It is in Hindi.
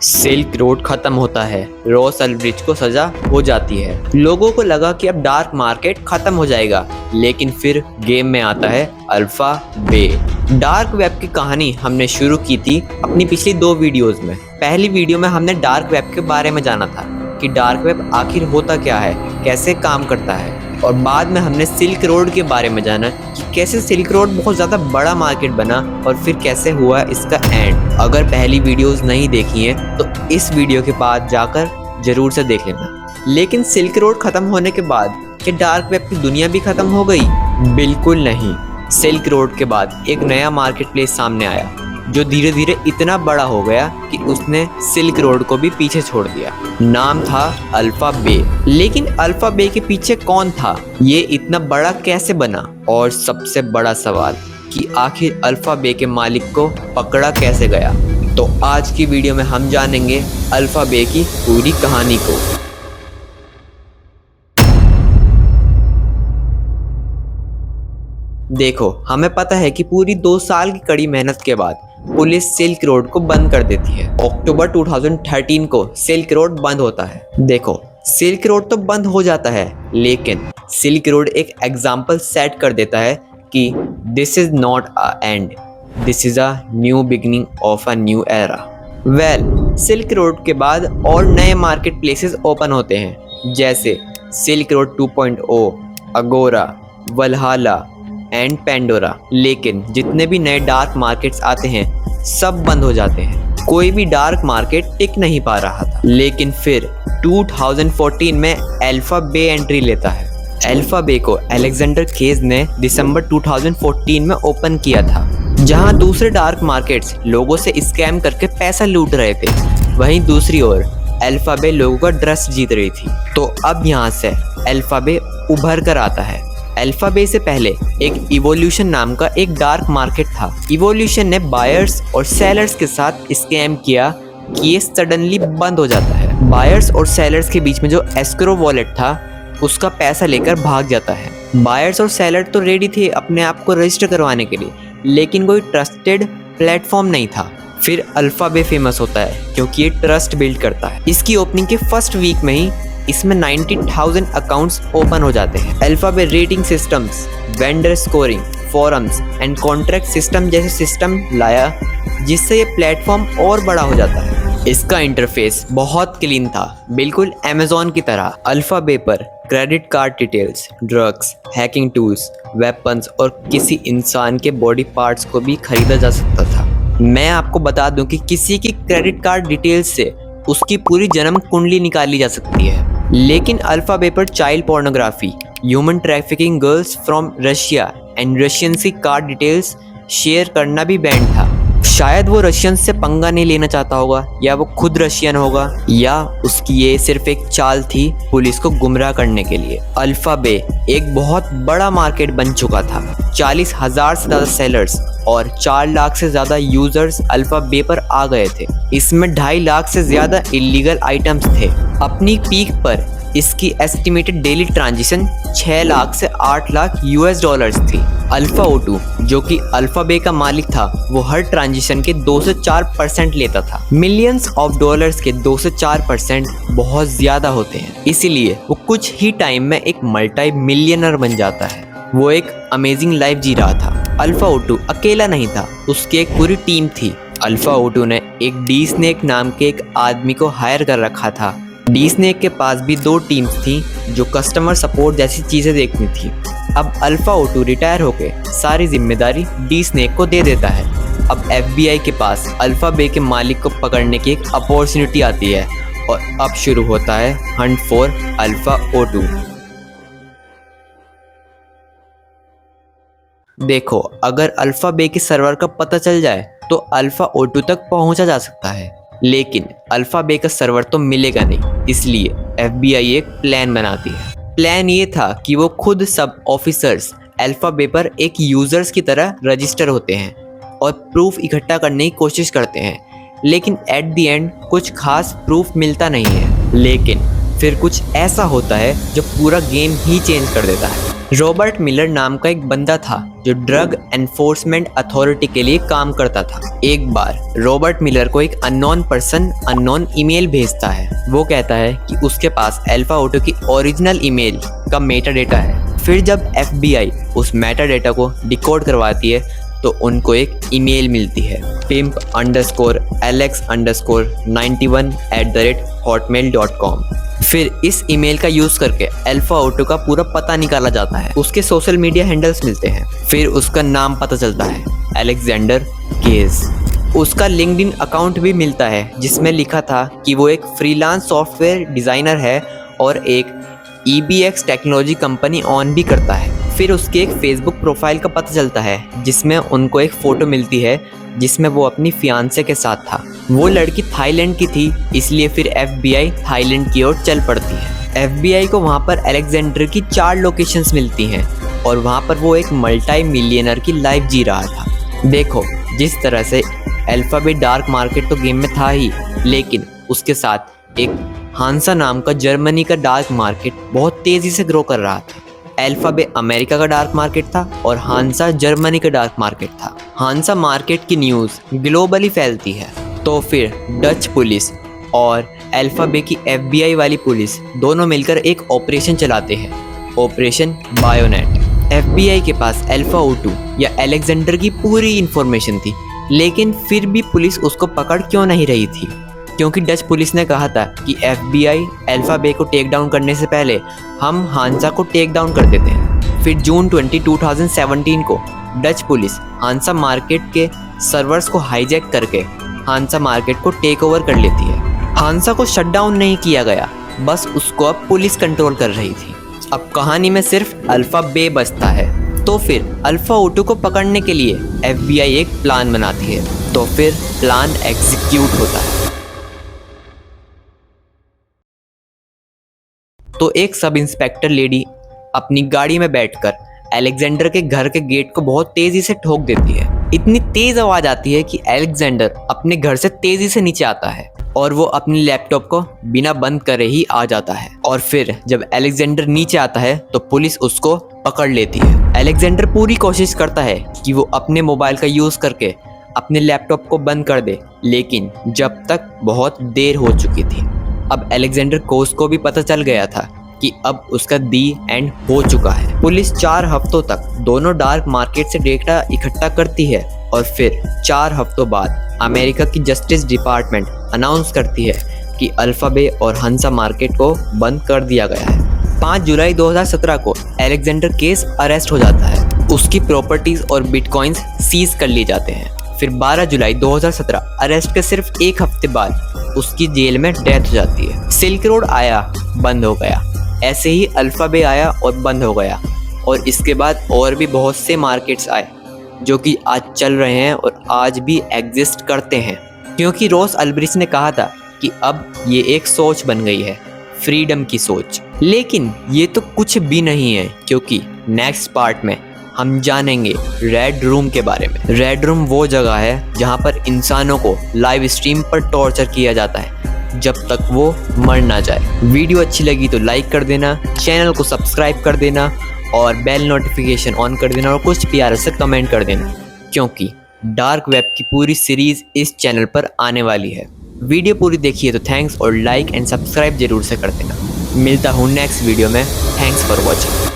सिल्क रोड खत्म होता है, रॉस अल्ब्रिज को सजा हो जाती है। लोगों को लगा कि अब डार्क मार्केट खत्म हो जाएगा, लेकिन फिर गेम में आता है अल्फा बे। डार्क वेब की कहानी हमने शुरू की थी अपनी पिछली 2 वीडियोस में। पहली वीडियो में हमने डार्क वेब के बारे में जाना था कि डार्क वेब आखिर होता क्या है, कैसे काम करता है, और बाद में हमने सिल्क रोड के बारे में जाना कि कैसे सिल्क रोड बहुत ज़्यादा बड़ा मार्केट बना और फिर कैसे हुआ इसका एंड। अगर पहली वीडियोस नहीं देखी हैं तो इस वीडियो के बाद जाकर ज़रूर से देख लेना। लेकिन सिल्क रोड ख़त्म होने के बाद क्या डार्क वेब की दुनिया भी ख़त्म हो गई? बिल्कुल नहीं। सिल्क रोड के बाद एक नया मार्केट प्लेस सामने आया जो धीरे धीरे इतना बड़ा हो गया कि उसने सिल्क रोड को भी पीछे छोड़ दिया। नाम था अल्फा बे। लेकिन अल्फा बे के पीछे कौन था, ये इतना बड़ा कैसे बना, और सबसे बड़ा सवाल कि आखिर अल्फा बे के मालिक को पकड़ा कैसे गया। तो आज की वीडियो में हम जानेंगे अल्फा बे की पूरी कहानी को। देखो, हमें पता है कि पूरी 2 साल की कड़ी मेहनत के बाद पुलिस सिल्क रोड को बंद कर देती है। अक्टूबर 2013 को सिल्क रोड बंद होता है। देखो, सिल्क रोड तो बंद हो जाता है, लेकिन सिल्क रोड एक एग्जाम्पल सेट कर देता है कि this is not a and, this is a new beginning of a new era. Silk road के बाद और नए मार्केट प्लेसेस ओपन होते हैं, जैसे सिल्क रोड 2.0, अगोरा, वल्हाला एंड पेंडोरा। लेकिन जितने भी नए डार्क मार्केट्स आते हैं सब बंद हो जाते हैं। कोई भी डार्क मार्केट टिक नहीं पा रहा था। लेकिन फिर 2014 में अल्फा बे एंट्री लेता है। अल्फा बे को अलेक्जेंडर केज ने दिसंबर 2014 में ओपन किया था, जहां दूसरे डार्क मार्केट्स लोगों से स्कैम करके पैसा लूट रहे थे, वहीं दूसरी ओर अल्फा बे लोगों का ट्रस्ट जीत रही थी। तो अब यहाँ से अल्फा बे उभर कर आता है। अल्फा बे से पहले एक इवोल्यूशन नाम का एक डार्क मार्केट था। इवोल्यूशन ने बायर्स और सेलर्स के साथ स्कैम किया कि ये सडनली बंद हो जाता है। बायर्स और सेलर्स के बीच में जो एस्क्रो वॉलेट था उसका पैसा लेकर भाग जाता है। बायर्स और सेलर तो रेडी थे अपने आप को रजिस्टर करवाने के लिए, लेकिन कोई ट्रस्टेड प्लेटफॉर्म नहीं था। फिर अल्फा बे फेमस होता है क्योंकि ये ट्रस्ट बिल्ड करता है। इसकी ओपनिंग के फर्स्ट वीक में ही इसमें 90,000 अकाउंट्स ओपन हो जाते हैं। Alphabet rating systems, vendor scoring, forums and contract system जैसे सिस्टम लाया, जिससे ये प्लेटफॉर्म और बड़ा हो जाता है। इसका इंटरफेस बहुत क्लीन था, बिल्कुल अमेज़न की तरह। अल्फा बे पर credit card details, drugs, hacking tools, weapons और किसी इंसान के बॉडी पार्ट्स को भी खरीदा जा सकता था। मैं आपको बता दूं कि किसी की क्रेडिट कार्ड डिटेल्स से उसकी पूरी जन्म कुंडली निकाली जा सकती है। लेकिन अल्फा बे पर child pornography, human trafficking, girls from Russia and Russians की कार्ड डिटेल्स शेयर करना भी बैन था। शायद वो रशियन से पंगा नहीं लेना चाहता होगा, या वो खुद रशियन होगा, या उसकी ये सिर्फ एक चाल थी पुलिस को गुमराह करने के लिए। अल्फा बे एक बहुत बड़ा मार्केट बन चुका था। 40,000 से ज़्यादा सेलर्स और 4 लाख से ज़्यादा यूजर्स अल्फा बे पर आ गए थे। इसमें 2.5 लाख से ज़्यादा इलीगल आइटम्स थे। अपनी पीक पर इसकी एस्टिमेटेड डेली ट्रांजैक्शन 6 लाख से 8 लाख US डॉलर्स थी। अल्फा O2 जो कि अल्फा बे का मालिक था, वो हर ट्रांजैक्शन के 2 से 4% लेता था। मिलियंस ऑफ डॉलर्स के 2 से 4% बहुत ज़्यादा होते हैं, इसीलिए वो कुछ ही टाइम में एक मल्टी मिलियनर बन जाता है। वो एक अमेजिंग लाइफ जी रहा था। अल्फा O2 अकेला नहीं था, उसकी एक पूरी टीम थी। अल्फा O2 ने एक डी स्नेक नाम के एक आदमी को हायर कर रखा था। डी स्नेक के पास भी 2 टीम्स थी जो कस्टमर सपोर्ट जैसी चीज़ें देखनी थी। अब अल्फा O2 रिटायर होके सारी जिम्मेदारी डी स्नेक को दे देता है। अब FBI के पास अल्फा बे के मालिक को पकड़ने की एक अपॉर्चुनिटी आती है, और अब शुरू होता है हंट फॉर अल्फा O2। देखो, अगर अल्फा बे के सर्वर का पता चल जाए तो अल्फा O2 तक पहुंचा जा सकता है, लेकिन अल्फा बे का सर्वर तो मिलेगा नहीं। इसलिए FBI एक प्लान बनाती है। प्लान ये था कि वो खुद सब ऑफिसर्स अल्फा बे पर एक यूजर्स की तरह रजिस्टर होते हैं और प्रूफ इकट्ठा करने की कोशिश करते हैं, लेकिन एट द एंड कुछ खास प्रूफ मिलता नहीं है। लेकिन फिर कुछ ऐसा होता है जो पूरा गेम ही चेंज कर देता है। रॉबर्ट मिलर नाम का एक बंदा था जो ड्रग एनफोर्समेंट अथॉरिटी के लिए काम करता था। एक बार रॉबर्ट मिलर को एक अननोन पर्सन अननोन ईमेल भेजता है। वो कहता है कि उसके पास अल्फा ऑटो की ओरिजिनल ईमेल का मेटा डेटा है। फिर जब FBI उस मेटा डेटा को डिकोड करवाती है तो उनको एक ईमेल मिलती है pimp_alex_91@hotmail.com। फिर इस ईमेल का यूज करके अल्फा ऑटो का पूरा पता निकाला जाता है। उसके सोशल मीडिया हैंडल्स मिलते हैं। फिर उसका नाम पता चलता है, अलेक्जेंडर केज। उसका लिंक्डइन अकाउंट भी मिलता है जिसमें लिखा था कि वो एक फ्रीलांस सॉफ्टवेयर डिजाइनर है और एक EBX टेक्नोलॉजी कंपनी ऑन भी करता है। फिर उसके एक फेसबुक प्रोफाइल का पता चलता है जिसमें उनको एक फ़ोटो मिलती है जिसमें वो अपनी फियांसे के साथ था। वो लड़की थाईलैंड की थी, इसलिए फिर FBI थाईलैंड की ओर चल पड़ती है। FBI को वहाँ पर अलेक्जेंडर की 4 लोकेशंस मिलती हैं और वहाँ पर वो एक मल्टी मिलियनर की लाइफ जी रहा था। देखो, जिस तरह से अल्फाबेट डार्क मार्केट तो गेम में था ही, लेकिन उसके साथ एक हांसा नाम का जर्मनी का डार्क मार्केट बहुत तेज़ी से ग्रो कर रहा था। अल्फाबेट अमेरिका का डार्क मार्केट था और हांसा जर्मनी का डार्क मार्केट था। हांसा मार्केट की न्यूज़ ग्लोबली फैलती है, तो फिर डच पुलिस और अल्फाबेट की FBI वाली पुलिस दोनों मिलकर एक ऑपरेशन चलाते हैं, ऑपरेशन बायोनेट। FBI के पास अल्फा ऑटो या अलेक्जेंडर की पूरी इन्फॉर्मेशन थी, लेकिन फिर भी पुलिस उसको पकड़ क्यों नहीं रही थी? क्योंकि डच पुलिस ने कहा था कि FBI अल्फाबेट को टेक डाउन करने से पहले हम हांसा को टेक डाउन कर देते हैं। फिर जून 20, 2017 को डच पुलिस हांसा मार्केट के सर्वर्स को हाईजैक करके हांसा मार्केट को टेक ओवर कर लेती है। हांसा को शट डाउन नहीं किया गया, बस उसको अब पुलिस कंट्रोल कर रही थी। अब कहानी में सिर्फ अल्फाबेट बचता है। तो फिर अल्फा ऑटो को पकड़ने के लिए FBI एक प्लान बनाती है, तो फिर प्लान एग्जीक्यूट होता है। तो एक सब इंस्पेक्टर लेडी अपनी गाड़ी में बैठकर अलेक्जेंडर के घर के गेट को बहुत तेजी से ठोक देती है। इतनी तेज आवाज आती है कि अलेक्जेंडर अपने घर से तेजी से नीचे आता है और वो अपने लैपटॉप को बिना बंद करे ही आ जाता है। और फिर जब अलेक्जेंडर नीचे आता है तो पुलिस उसको पकड़ लेती है। अलेक्जेंडर पूरी कोशिश करता है कि वो अपने मोबाइल का यूज करके अपने लैपटॉप को बंद कर दे, लेकिन जब तक बहुत देर हो चुकी थी। अब अलेक्जेंडर कोस को भी पता चल गया था कि अब उसका दी एंड हो चुका है। पुलिस 4 हफ्तों तक दोनों डार्क मार्केट से डेटा इकट्ठा करती है और फिर 4 हफ्तों बाद अमेरिका की जस्टिस डिपार्टमेंट अनाउंस करती है कि अल्फाबेट और हंसा मार्केट को बंद कर दिया गया है। 5 जुलाई 2017 को अलेक्जेंडर केस अरेस्ट हो जाता है। उसकी प्रॉपर्टीज और बिटकॉइंस सीज कर लिए जाते हैं। फिर 12 जुलाई 2017 अरेस्ट के सिर्फ 1 हफ्ते बाद उसकी जेल में डेथ हो जाती है। सिल्क रोड आया, बंद हो गया। ऐसे ही अल्फाबेट आया और बंद हो गया। और इसके बाद और भी बहुत से मार्केट्स आए जो कि आज चल रहे हैं और आज भी एग्जिस्ट करते हैं, क्योंकि रॉस अल्ब्रिच ने कहा था कि अब ये एक सोच बन गई है, फ्रीडम की सोच। लेकिन ये तो कुछ भी नहीं है, क्योंकि नेक्स्ट पार्ट में हम जानेंगे रेड रूम के बारे में। रेड रूम वो जगह है जहाँ पर इंसानों को लाइव स्ट्रीम पर टॉर्चर किया जाता है जब तक वो मर ना जाए। वीडियो अच्छी लगी तो लाइक कर देना, चैनल को सब्सक्राइब कर देना और बेल नोटिफिकेशन ऑन कर देना और कुछ प्यारे से कमेंट कर देना, क्योंकि डार्क वेब की पूरी सीरीज इस चैनल पर आने वाली है। वीडियो पूरी देखिए तो थैंक्स और लाइक एंड सब्सक्राइब जरूर से कर देना। मिलता हूँ नेक्स्ट वीडियो में। Thanks for watching.